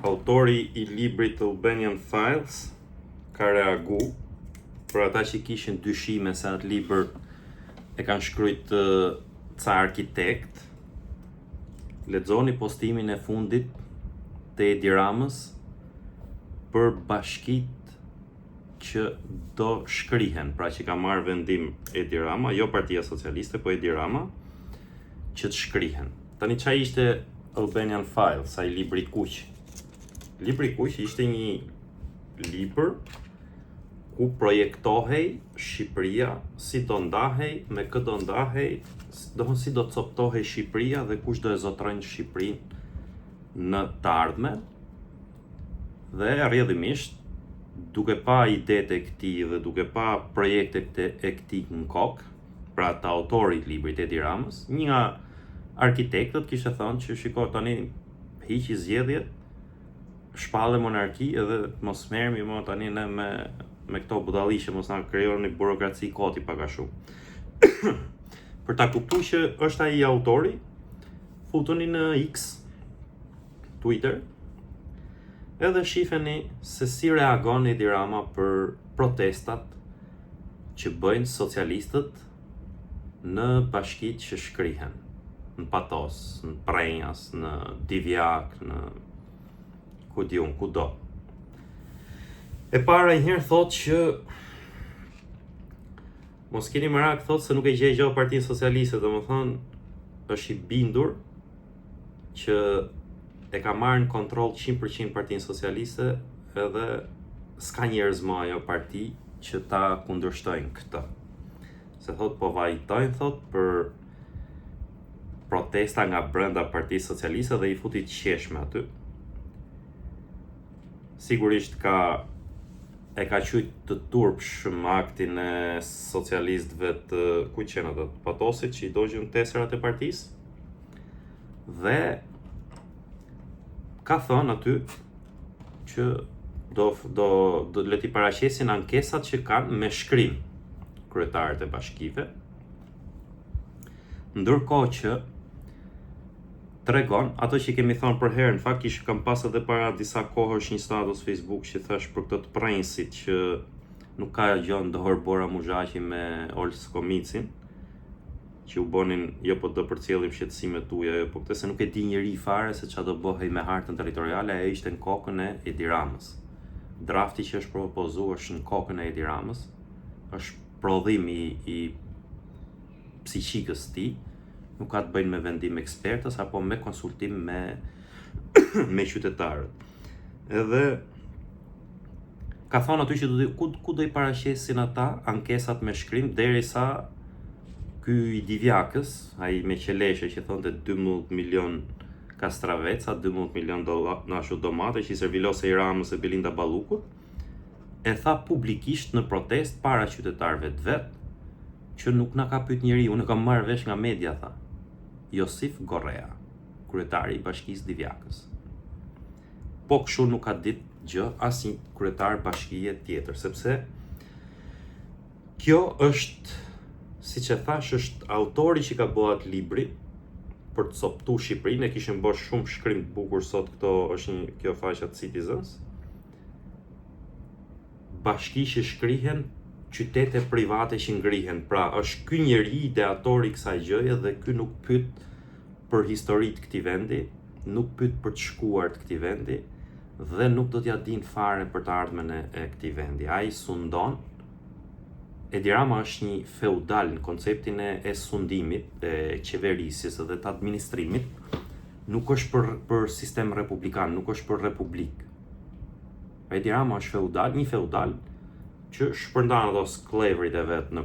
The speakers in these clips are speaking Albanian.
autori i librit Albanian Files ka reagu për ata që kishin dyshime se atë libër e kanë shkruajt ca arkitekt. Lexoni postimin e fundit të Edi Ramës për bashkitë që do shkrihen, pra që ka marrë vendim Edi Rama, jo Partia Socialiste, po Edi Rama, që të shkrihen. Tani çfarë ishte Albanian Files, ai libri kuq? Libri kuq ishte një libër ku projektohej Shqipëria, si do ndahej, me kë do ndahej, si do të coptohej Shqipëria dhe kush do e zotronjë Shqipërinë në të ardhmen. Dhe rrjedhimisht, duke pa idetë e këtij dhe duke pa projektet e këtij në kokë, pra të autorit librit Edi Ramës, një nga arkitektët kishte thënë që shiko tani hiqi zgjedhjet, shpallë monarki edhe mos merremi më tani ne me këto budalliqe, mos na krijoni burokraci koti pak a shumë. Për ta kuptuar që është ai autori, futuni në X, Twitter, edhe shifeni se si reagon Edi Rama për protestat që bëjnë socialistët në bashkitë që shkrihen, në Patos, në Prenjas, në Divjak, në kudo. E para njëherë thotë që mos keni merak, thotë se nuk e gjej gjë Partinë Socialiste, domethënë është i bindur që e ka marrë në kontroll 100% Partinë Socialiste edhe s'ka njerëz më ajo parti që ta kundërshtojnë këtë. Se thot po vajtojnë thot për protesta nga brenda Partisë Socialiste dhe i futi qeshme aty. Sigurisht e ka qujt të turpshëm aktin e socialistëve të ku qenë atë Patosit që i dogjën tesërat e partisë. Dhe ka thënë aty që do le t'i paraqesin ankesat që kanë me shkrim kryetarët e bashkive, ndërkohë që tregon ato që kemi thënë për herë. Në fakt kam pas edhe para disa kohësh një status Facebook që thash për këtë të prenjësit që nuk ka gjë ndorë Bora Muzhaqi me Olës Komicin, që u bonin jo po do përcjellim shqetësimet tuaja, jo po këtë se nuk e di njëri fare se çfarë do bëhej me hartën territoriale, ajo ishte në kokën e Edi Ramës. Drafti që është propozuar është në kokën e Edi Ramës, është prodhim i psiqikës tij, nuk ka të bëjnë me vendim ekspertës apo me konsultim me qytetarët. Edhe ka thonë aty që ku do i paraqesin ata ankesat me shkrim derisa ky i Divjakës, ai me qeleshe që thonte 12 milion kastraveca, 12 milion nashu domate që i servilose i Ramës e Belinda Ballukut, e tha publikisht në protest para qytetarëve të vet, që nuk na ka pyet njeri, unë kam marrë vesh nga media, tha Josif Gorrea, kryetari i bashkisë Divjakës. Po kështu nuk ka ditë gjë asnjë kryetar bashkie tjetër, sepse kjo është, siç e thash, është autori që ka bërë atë libri për të coptuar Shqipërinë. E kishin bërë shumë shkrim të bukur sot, është kjo faqja Citizens. Bashki që shkrihen, qytete private që ngrihen. Pra, është ky njeri ideatori i kësaj gjëje dhe ky nuk pyet për historitë këtij vendi, nuk pyet për të shkuart këtij vendi dhe nuk do t'ja din fare për të ardhmen e këtij vendi. Ai sundon. Edi Rama është një feudal në konceptin e sundimit, e qeverisjes dhe të administrimit. Nuk është për sistem republikan, nuk është për republik. Edi Rama është feudal, një feudal që shpërndan ato sklevrit e vet në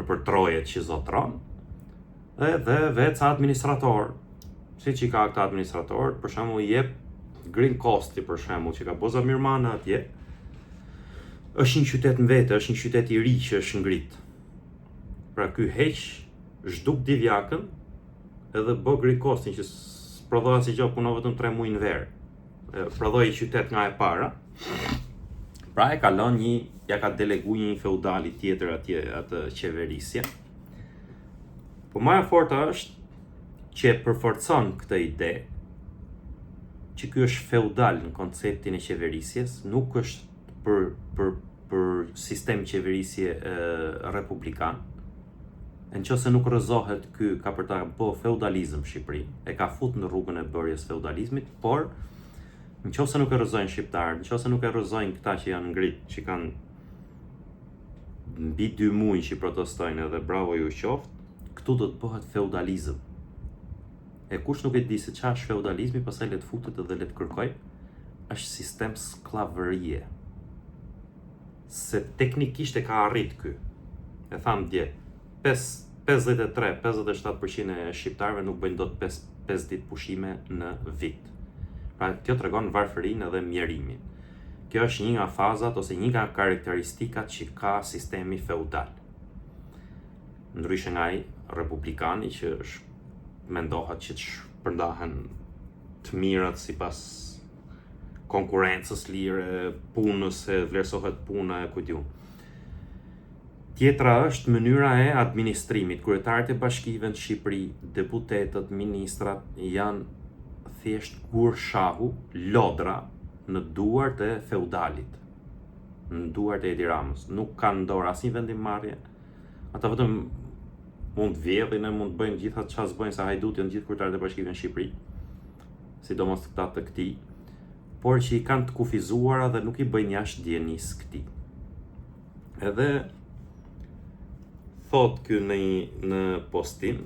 për trojet që zotron, dhe vetë sa administrator, si që ka këta administrator, për shembull i jep Green Costi, për shembull, që ka Boza Mirmana atje, është një qytet në vete, është një qytet i ri që është ngrit. Pra ky heq zhduk Divjakën edhe bë Green Costin që prodhoi si gjë, punoi vetëm 3 muaj në verë. Prodhoi qytet nga e para. Pra e kalon ja ka delegu një feudali tjetër atje atë qeverisje. Po më e forta është që e përforcon këtë ide që ky është feudal në konceptin e qeverisjes, nuk është për sistem qeverisje republikan. Nëse nuk rrëzohet ky ka për ta bë feudalizëm Shqipëri, e ka fut në rrugën e bërjes feudalizmit, por nëse nuk e rrëzojnë shqiptarët, nëse nuk e rrëzojnë këta që janë ngrit, që kanë mbi 2 muaj që protestojnë edhe bravo ju qoftë, këtu do të bëhet feudalizëm. E kush nuk e di se çfarë është feudalizmi, pastaj le të futet edhe le të kërkoj, është sistem skllavërie. Se teknikisht e ka arrit ky. E tham dje, 53-57% e shqiptarëve nuk bëjnë dot 5 ditë pushime në vit. Pra kjo tregon varfërinë edhe mjerimin. Kjo është një nga fazat ose një nga karakteristikat që ka sistemi feudal. Ndryshe nga ai republikani që mendohet që të shpërndahen të mirat sipas konkurrencës lire, punës, se vlerësohet puna e kujt diun. Tjetra është mënyra e administrimit. Kryetarët e bashkive në Shqipëri, deputetët, ministrat janë thjesht gur shahu, lodra në duart e feudalit, në duart e Edi Ramës. Nuk kanë dorë asnjë vendimmarrje. Ata vetëm mund të vjedhin e mund të bëjnë gjitha çfarë bëjnë sa hajduti janë gjithë kryetarët e bashkive në Shqipëri, sidomos këta të këtij, por që i kanë të kufizuara dhe nuk i bëjnë jashtë dijenis këtij. Edhe thot ky në postim,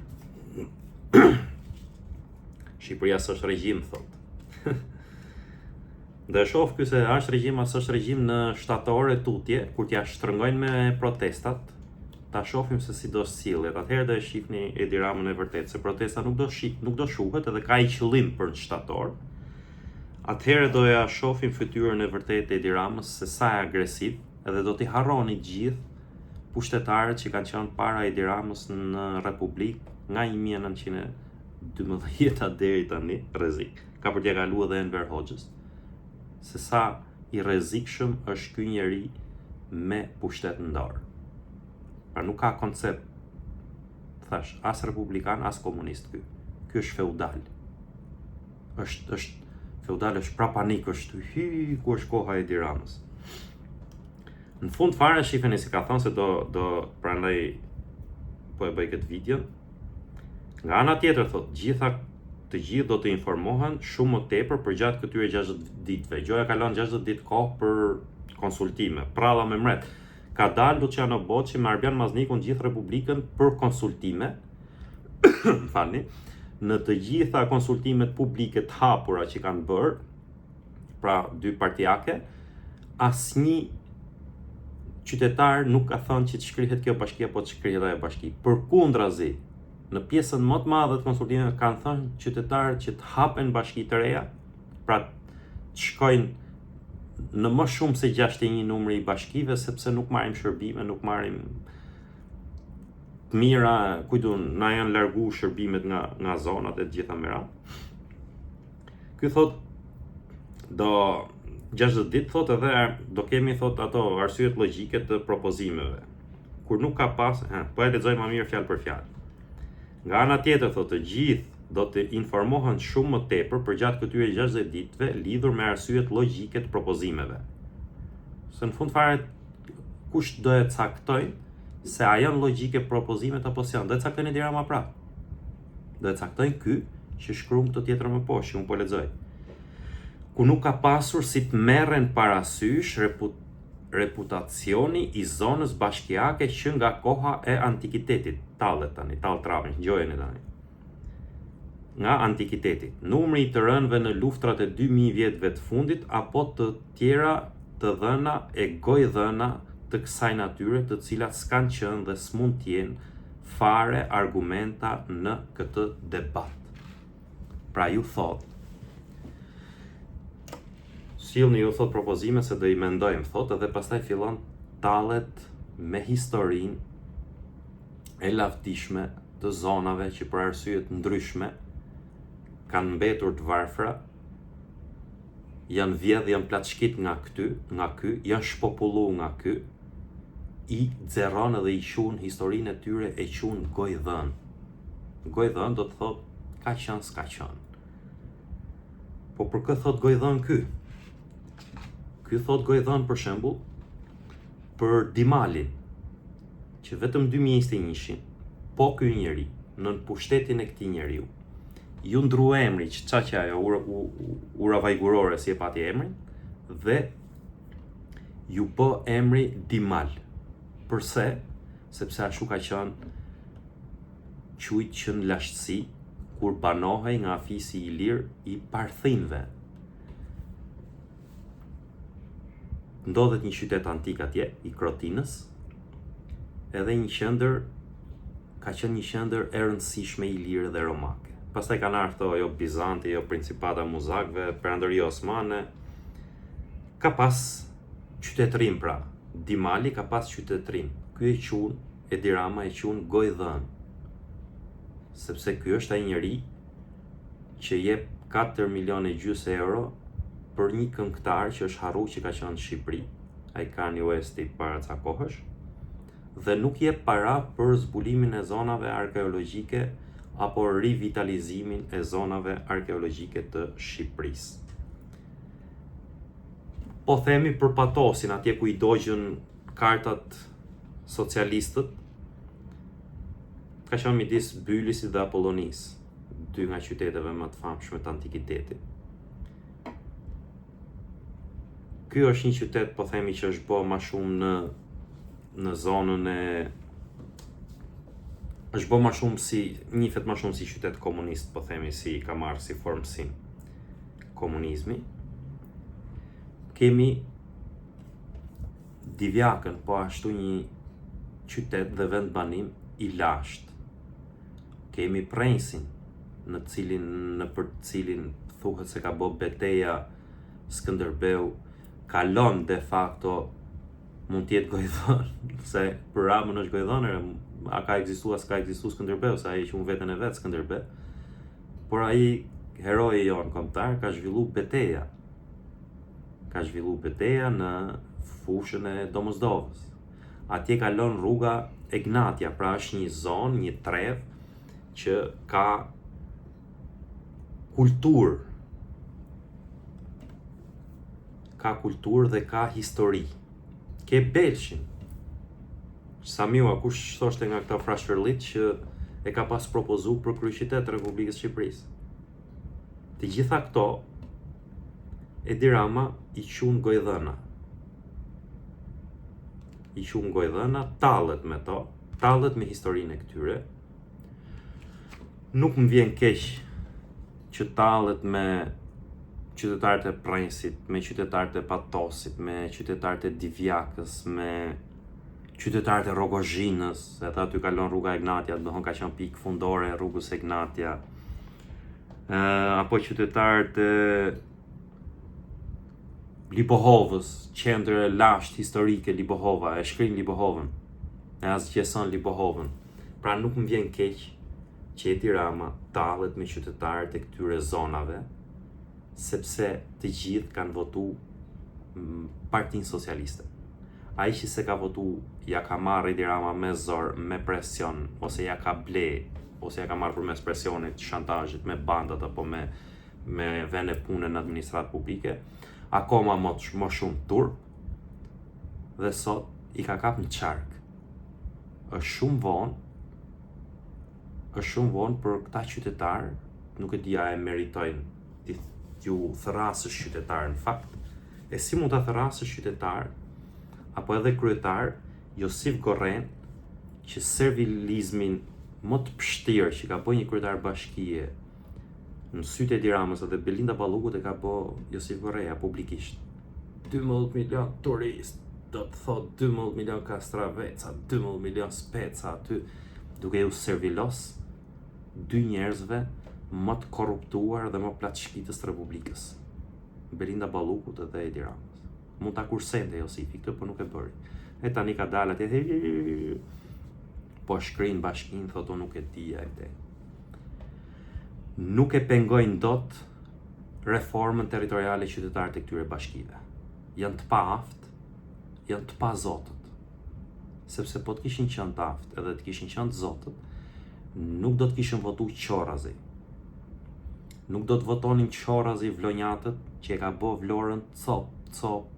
Shqipëria s'është regjim, thot. Dhe shoh ky se është regjim as është regjim në shtatore tutje, kur t'ja shtrëngojnë me protestat, ta shohim se si do sillet. Atëherë do e shihni Edi Ramën e vërtet, se protesta nuk do shuhet edhe ka i qëllim për në shtator. Atëherë do ja shohim fytyrën e vërtet e Edi Ramës se sa e agresiv, edhe do t'i harroni gjithë pushtetarët që kanë qenë para Edi Ramës në Republikë nga 1912 deri tani, rrezik. Ka për t'ia kaluar edhe Enver Hoxhës. Se sa i rrezikshëm është ky njeri me pushtet në dorë. Pra nuk ka koncept, thash, as republikan, as komunist ky. Ky është feudal. Është feudal, është prapanik, është ku është koha e Edi Ramës. Në fund fare shifeni si ka thënë se do prandaj po e bëj këtë video. Nga ana tjetër thot, të gjithë do të informohen shumë më tepër përgjatë këtyre 60 ditëve. Gjoja ka lënë 60 ditë kohë për konsultime, pralla me mret. Ka dalë Luciano Bocci me Arbian Maznikun gjithë Republikën për konsultime. Falni, në të gjitha konsultimet publike të hapura që kanë bërë, pra 2 partijake, asnjë qytetar nuk ka thënë që të shkrihet kjo bashki apo të shkrihet ajo bashki. Përkundrazi, në pjesën më të madhe të konsultimeve kanë thënë qytetarët që të hapen bashki të reja, pra të shkojnë në më shumë se 61 numri i bashkive, sepse nuk marrim shërbime, nuk marrim të mira, kujtun, na janë largu shërbimet nga zonat e të gjitha me radhë. Ky thot, do 60 ditë thot edhe do kemi thot ato arsyet logjike të propozimeve. Kur nuk ka pas, po e lexoj më mirë fjalë për fjalë. Nga ana tjetër thot, të gjithë do të informohen shumë më tepër përgjatë këtyre 60 ditëve lidhur me arsyet logjike të propozimeve. Se në fund fare kush do e caktojnë se a janë logjike propozimet apo s'janë, do e caktojnë Edi Rama prapë. Do e caktojnë ky që shkruan këtë tjetër më poshtë, që unë po lexoj. Ku nuk ka pasur si të merren parasysh reputacioni i zonës bashkiake që nga koha e antikitetit, tallet tani, tall travën, ngjojeni tani. Nga antikitetit, numri i të rënëve në luftrat e 2000 vjetëve të fundit apo të tjera të dhëna e gojdhëna të kësaj natyre, të cilat s'kan qenë dhe s'mund të jenë fare argumenta në këtë debat. Pra ju thot, sillni ju thot propozime se do i mendojmë thot, edhe pastaj fillon tallet me historinë e lavdishme të zonave që për arsye të ndryshme kanë mbetur të varfra, janë vjedh, janë plaçkit nga ky, janë shpopullu nga ky, i xerron edhe i quajnë historinë e tyre e quajnë gojdhën. Gojdhën do të thot ka qenë s'ka qenë. Po për kë thot Gojdhan ky? Ky thot Gojdhan për shembull për Dimalin, që vetëm 2021-shin, po ky njeri, nën pushtetin e këtij njeriu, ju ndru emri që qa që ajo ura vajgurore si e pati emrin, dhe ju bë emri Dimal. Përse? Sepse ashtu ka qenë qujt që në lashtësi, kur banohej nga afisi i lirë i parthinëve. Ndodhet një qytet antik atje, i Krotinës, edhe një qendër, ka qenë një qendër e rëndësishme i lirë dhe romake. Pastaj kanë ardhur jo Bizanti, jo Principata Muzakëve, Perandoria Osmane. Ka pas qytetërim pra. Dimali ka pas qytetërim. Ky e quhen, Edi Rama e quhen Gojdhan. Sepse ky është ai njeri që jep 4,5 milion euro për një këngëtar që është harru që ka qenë në Shqipëri, ai Kanye Westi para ca kohësh, dhe nuk jep para për zbulimin e zonave arkeologjike apo rivitalizimin e zonave arkeologjike të Shqipërisë. Po themi për patosin, atje ku i dogjën kartat socialistët, ka qenë midis Bylisit dhe Apollonisë, dy nga qyteteve më të famshme të antikitetit. Ky është një qytet, po themi, që është bë më shumë në zonën e është bë më shumë si njihet më shumë si qytet komunist, po themi, si ka marrë si formësim komunizmi. Kemi Divjakën, po ashtu një qytet dhe vend banim i lashtë. Kemi Prensin, në për cilin thuhet se ka bë beteja Skënderbeu, kalon de facto mund t'jetë Gojdhan, se për Ramën është Gojdhan, a ka ekzistuar, s'ka ekzistuar Skënderbeu, se ai që unë veten e vet Skënderbeu, por ai heroi jon kombëtar ka zhvillu beteja. Ka zhvillu beteja në fushën e Domosdovës. Atje kalon rruga Egnatia, pra është një zonë, një trev që ka kulturë. Ka kulturë dhe ka histori. Ke Belshin. Samiua, kush thoshte nga këta frashërllit që e ka pas propozu për kryeqytet të Republikës Shqipërisë. Të gjitha këto, Edi Rama i quhen Gojdhana. I quhen Gojdhana, tallet me to, tallet me historinë e këtyre. Nuk më vjen keq që tallet me qytetarët e Prensit, me qytetarët e Patosit, me qytetarët e Divjakës, me qytetarët e Rogozhinës, edhe aty kalon rruga Egnatia, do ka qenë pikë fundore e rrugës Egnatia. Apo qytetarët e Libohovës, qendër e lashtë historike Libohova, e shkrin Libohovën, e asgjëson Libohovën. Pra nuk më vjen keq që Edi Rama tallet me qytetarët e këtyre zonave, sepse të gjithë kanë votu Partinë Socialiste. Ai që se ka votu, ja ka marrë Edi Rama me zor, me presion, ose ja ka ble, ose ja ka marrë përmes presionit, shantazhit, me bandat apo me vende pune në administratë publike, akoma më shumë turp, dhe sot i ka kap në qark. Është shumë vonë për këta qytetarë, nuk e dia e meritojnë t'ju thërrasësh qytetarë në fakt, e si mund ta thërrasësh qytetarë, apo edhe kryetar Josif Gorren, që servilizmin më të pështirë që ka bërë një kryetar bashkie në sytë e Edi Ramës dhe Belinda Ballukut e ka bë Josif Gorreja publikisht. 12 milion turist, do të thot 12 milion kastraveca, 12 milion speca aty, duke u servilos dy njerëzve më të korruptuar dhe më platëshkitës të Republikës. Belinda Ballukut dhe Edi Ramës. Mund ta kursente Josifi këtë, por nuk e bëri. E tani ka dalë atje, po shkrin bashkinë, thotë nuk e dija e nuk e pengojnë dot reformën territoriale qytetarët e këtyre bashkive. Janë të pa aftë, janë të pa zotët. Sepse po të kishin qenë të aftë edhe të kishin qenë të zotët, nuk do të kishin votu qorrazi. Nuk do të votonin qorrazi vlonjatët që e ka bë Vlorën cop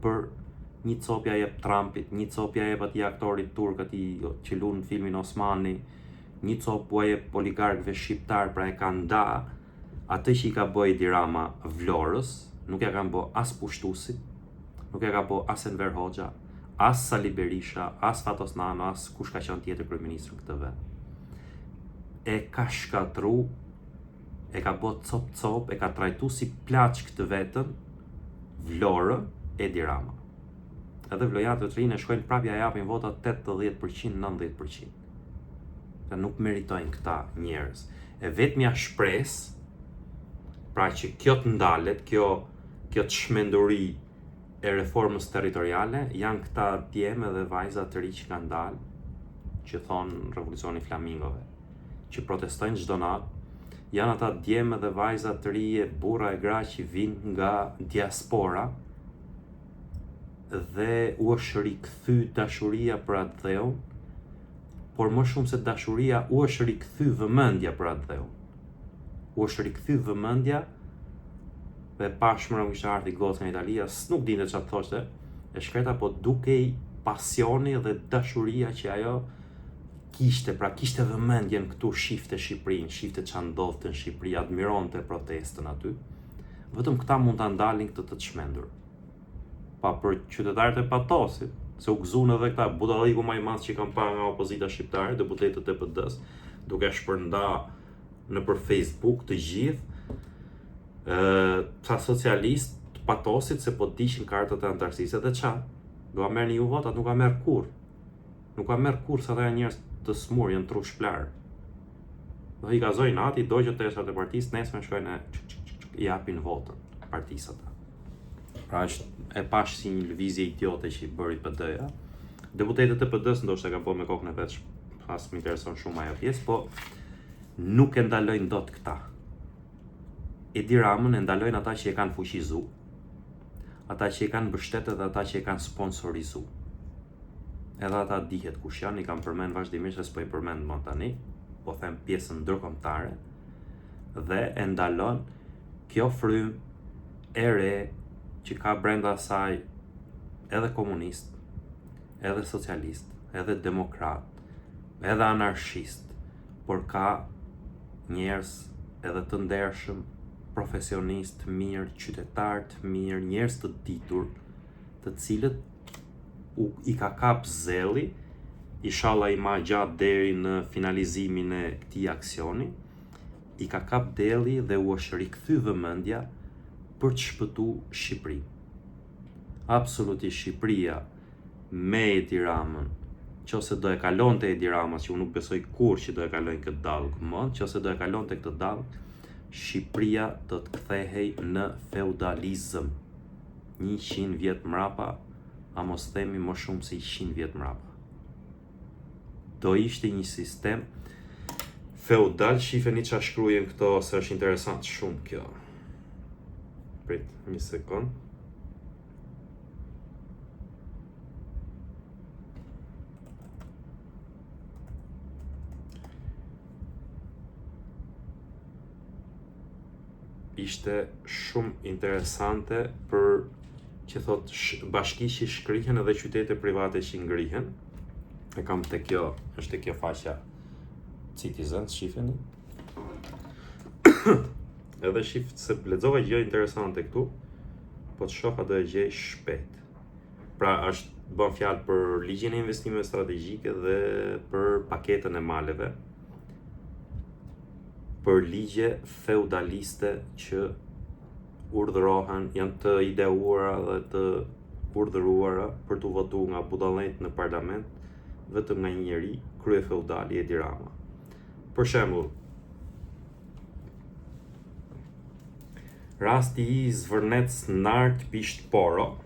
për një copja jep Trumpit, një copja jep atij aktorit turk atij që luan në filmin Osmani, një cop u jep oligarkëve shqiptar, pra e kanë nda atë që i ka bë Edi Rama Vlorës, nuk ja kanë bë as pushtuesit, nuk ja ka bë as Enver Hoxha, as Sali Berisha, as Fatos Nano, as kush ka qenë tjetër kryeministër këtë vend. E ka shkatru, e ka bë cop, e ka trajtu si plaç këtë vetën Vlorën Edi Rama. Edhe vlojatëve të rinë shkojnë prapë ja japin votat 80%, 90%. Dhe nuk meritojnë këta njerëz. E vetmja shpresë, pra që kjo të ndalet, kjo të shmenduri e reformës territoriale, janë këta djemë dhe vajza të ri që kanë dalë, që thonë revolucioni flamingove, që protestojnë çdo natë, janë ata djemë dhe vajza të ri e burra e gra që vinë nga diaspora dhe u është rikthy dashuria për atë dheun, por më shumë se dashuria u është rikthy vëmendja për atë dheun. U është rikthy vëmendja dhe pashmëra kishte ardhi gocën e Italia, nuk dinte çfarë thoshte, e shkreta, po dukej pasioni dhe dashuria që ajo kishte, pra kishte vëmendjen këtu, shifte Shqipërinë, shifte çfarë ndodhte në Shqipëri, admironte protestën aty. Vetëm këta mund ta ndalin këtë të çmendur. Pa për qytetarët e patosit, se u gëzuan edhe këta budalliku më i madh që kanë parë nga opozita shqiptare, deputetët e PD-s, duke shpërnda nëpër Facebook të gjithë ca socialist të patosit se po dishin kartët e antarësisë, edhe qa? Do a merrni ju votat? Nuk a merr kur. Nuk a merr kur, sa ata janë njerëz të smur, janë tru shplar. Do i gazojnë ati, dojgjët të eshat e partisë, nesme shkojnë i japin votën partisë ata. Pra është e pash si një lëvizje idiote që i bëri PD-ja. Deputetët e PD-s ndoshta ka po me kokën e vet, pas më intereson shumë ajo pjesë, po nuk e ndalojnë dot këta. Edi Ramën e ndalojnë ata që e kanë fuqizu, ata që e kanë mbështetë dhe ata që e kanë sponsorizu. Edhe ata dihet kush janë, i kam përmend vazhdimisht, se s'po i përmend më tani, po them pjesën ndërkombëtare, dhe e ndalon kjo frymë e re që ka brenda saj edhe komunist, edhe socialist, edhe demokrat, edhe anarshist, por ka njerëz edhe të ndershëm, profesionist të mirë, qytetar të mirë, njerëz të ditur, të cilët i ka kap zelli, inshallah i ma gjatë deri në finalizimin e këtij aksioni, i ka kap deli dhe u është rikthy vëmendja për të shpëtuar Shqipërinë. Absolutisht Shqipëria me Edi Ramën, nëse do e kalonte Edi Rama, që unë nuk besoj kur që do e kalojnë këtë dallë më, nëse do e kalonte këtë dallë, Shqipëria do të kthehej në feudalizëm. 100 vjet mrapa, a mos themi më shumë se 100 vjet mrapa. Do ishte një sistem feudal, shifeni çfarë shkruajnë këto, se është interesant shumë kjo. Prit, një sekond. Ishte shumë interesante për që thot bashki që shkrihen edhe qytete private që ngrihen. E kam te kjo, është te kjo faqja Citizens, shifeni. Edhe shif se lexova gjë interesante këtu, po të shoha do e gjej shpejt. Pra është bën fjalë për ligjin e investimeve strategjike dhe për paketën e maleve, për ligje feudaliste që urdhërohen, janë të ideuara dhe të urdhëruara për të votuar nga budallënjt në parlament, vetëm nga një njeri, krye feudali Edi Rama. Për shembull, rasti i Zvërnec Nart Pisht Poro,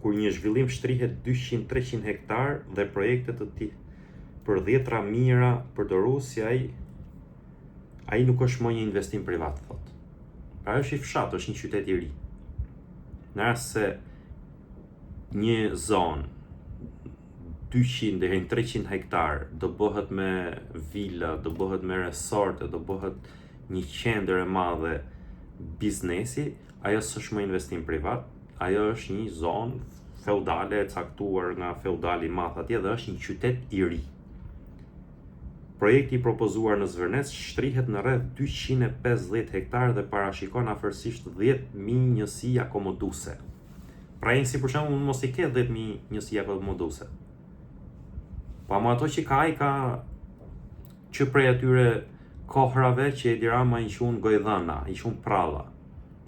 kur një zhvillim shtrihet 200-300 hektar dhe projekte të tilla për 10 mijëra përdorues, si ai nuk është më një investim privat, thot. Pra është i fshat, është një qytet i ri. Në rast se një zonë 200 deri në 300 hektar do bëhet me vila, do bëhet me resorte, do bëhet një qendër e madhe biznesi, ajo s'është më investim privat, ajo është një zonë feudale e caktuar nga feudali i madh atje dhe është një qytet i ri. Projekti i propozuar në Zvërnec shtrihet në rreth 250 hektarë dhe parashikon afërsisht 10.000 njësi akomoduese. Pra si për shembull mos i ke 10.000 njësi akomoduese. Pa më ato që ka ai ka që prej atyre kohrave që Edi Rama i quajnë gojdhëna, i quajnë pralla,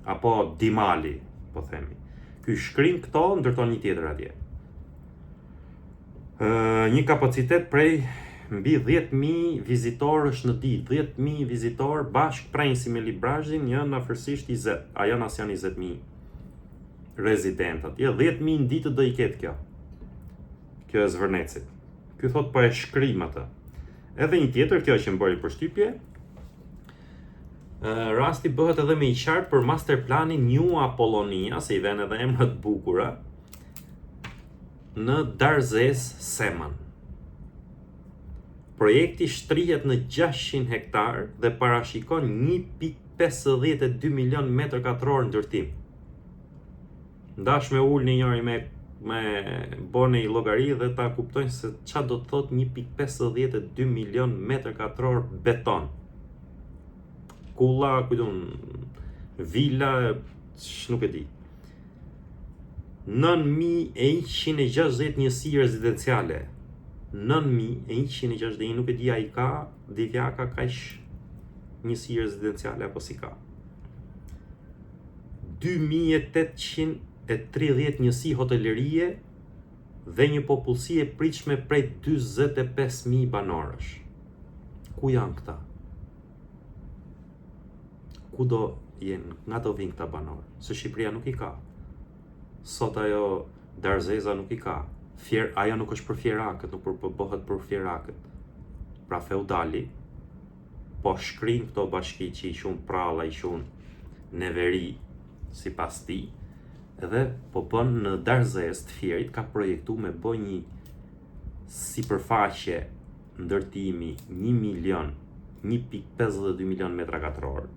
apo dimali, po themi. Ky shkrim këto ndërton një tjetër atje. Një kapacitet prej mbi 10.000 vizitorësh në ditë, 10.000 vizitorë bashkë presin me Librazhin janë afërsisht 20, a janë as janë 20.000 rezidentë atje, 10.000 në ditë do i ketë kjo. Kjo e Zvërnecit. Ky thot po e shkrim atë. Edhe një tjetër, kjo që më bëri përshtypje, rasti bëhet edhe me i qartë për masterplanin New Apollonia, se i vjen edhe emra të bukura, në Darzez Seman. Projekti shtrihet në 600 hektarë dhe parashikon 1.52 milion metër katror ndërtim. Ndash me ul një njëri me bone i llogari dhe ta kuptojnë se çfarë do të thot 1.52 milion metër katror beton. Kulla, kujtun, vila, nuk e di. 9.160 njësi rezidenciale. 9.160, nuk e di a i ka, Divja ka kaq njësi rezidenciale apo si ka. 2.830 njësi hotelerie dhe një popullsi e pritshme prej 45.000 banorësh. Ku janë këta? Ku do jenë? Nga do vinë këta banorë? Se Shqipëria nuk i ka. Sot ajo Darzeza nuk i ka. Ajo nuk është për fjerakët, nuk bëhet për fjerakët. Pra feudali, po shkrin këto bashki që i quajnë pralla, i quajnë neveri, si pas ti, edhe po bën në Darzez të Fierit, ka projektu me bë një sipërfaqe ndërtimi 1.52 milion metra katror,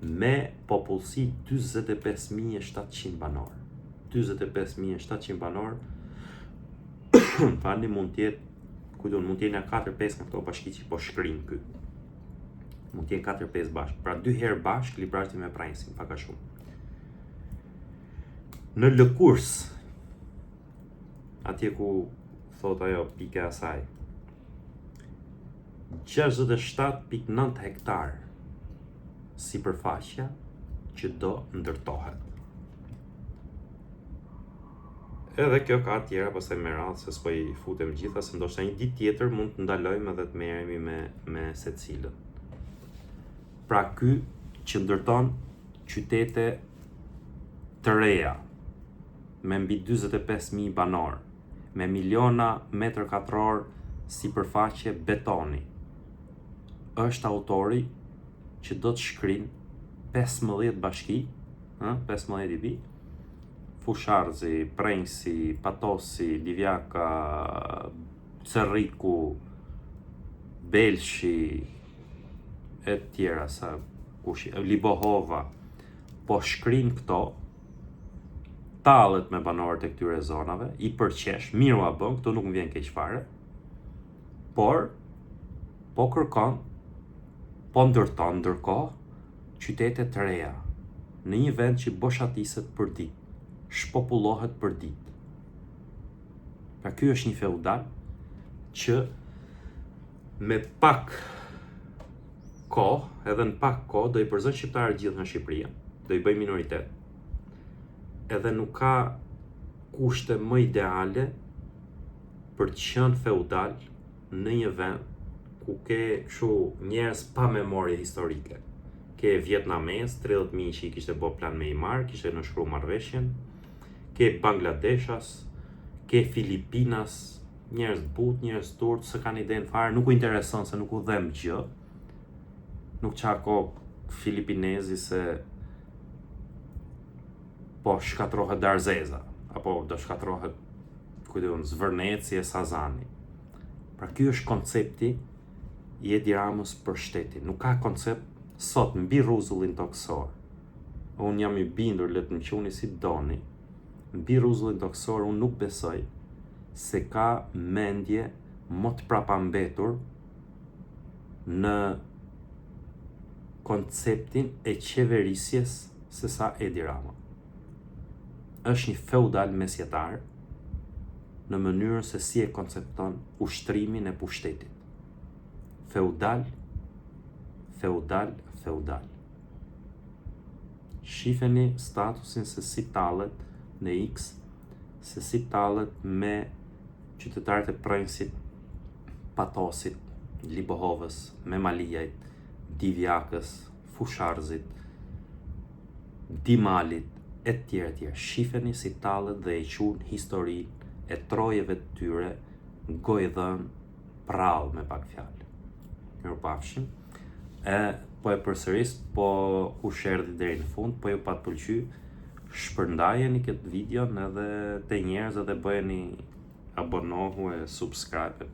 me popullsi 45.700 banor. 45.700 banor, falni mund t'jetë, mund t'jenë 4-5 nga këto bashki që po shkrin ky. Mund t'jenë 4-5 bashkë, pra 2 herë bashkë Librazhi me Prensin, pak a shumë. Në Lëkurs, atje ku thot ajo pike asaj, 67.9 hektar sipërfaqja që do ndërtohet. Edhe kjo ka tjera, pastaj me radhë, se s'po i futem gjitha, se ndoshta një ditë tjetër mund të ndalojmë edhe të merremi me secilën. Pra ky që ndërton qytete të reja, me mbi 45.000 banor, me miliona metër katror sipërfaqe betoni, është autori që do të shkrin 15 bashki, 15 i bi, Fusharzi, Prensi, Patosi, Divjaka, Cerriku, Belshi, e tjera, Libohova, po shkrin këto, tallet me banorët e këtyre zonave, i përqesh, miru a bën, këto nuk më vjen keq fare, por, po kërkon, po ndërton ndërkohë, qytete të reja, në një vend që boshatiset për ditë, shpopullohet për ditë. Pra ky është një feudal që me pak kohë, edhe në pak kohë, do i përzon shqiptarët gjithë nga Shqipëria, do i bëj minoritet. Edhe nuk ka kushte më ideale për të qenë feudal në një vend ku ke njerëz pa memorie historike. Ke Vietnames, 30.000 që i kishte bë plan me i marrë, kishte nënshkruar marrëveshjen. Ke Bangladeshas, ke Filipinas, njerëz but, njerëz turp, s'e kanë idenë fare, nuk u intereson se nuk u dhem gjë. Nuk çako filipinezi se po shkatrohet Darzeza, apo do shkatrohet Zvërneci e Sazani. Pra ky është koncepti i Edi Ramës për shtetin. Nuk ka koncept Sot mbi rrezullin toksor, unë jam I bindur, le të më quani si doni, mbi rrezullin toksor unë nuk besoj se ka mendje më të prapambetur në konceptin e qeverisjes se sa Edi Rama. Është një feudal mesjetar në mënyrën se si e koncepton ushtrimin e pushtetit. Feudal. Shifeni statusin se si tallet në X, se si tallet me qytetarët e Prensit, Patosit, Libohovës, Memalijajt, Divjakës, Fusharzit, Dimalit, etj. Shifeni si tallet dhe e qunë historinë e trojeve të tyre gojdhën prallë me pak fjalë. Mirupafshim. Po e përsëris, po kush erdhi deri në fund, po ju pat pëlqy, shpërndajeni këtë videon edhe te njerëzit dhe bëheni abonohu e subscribe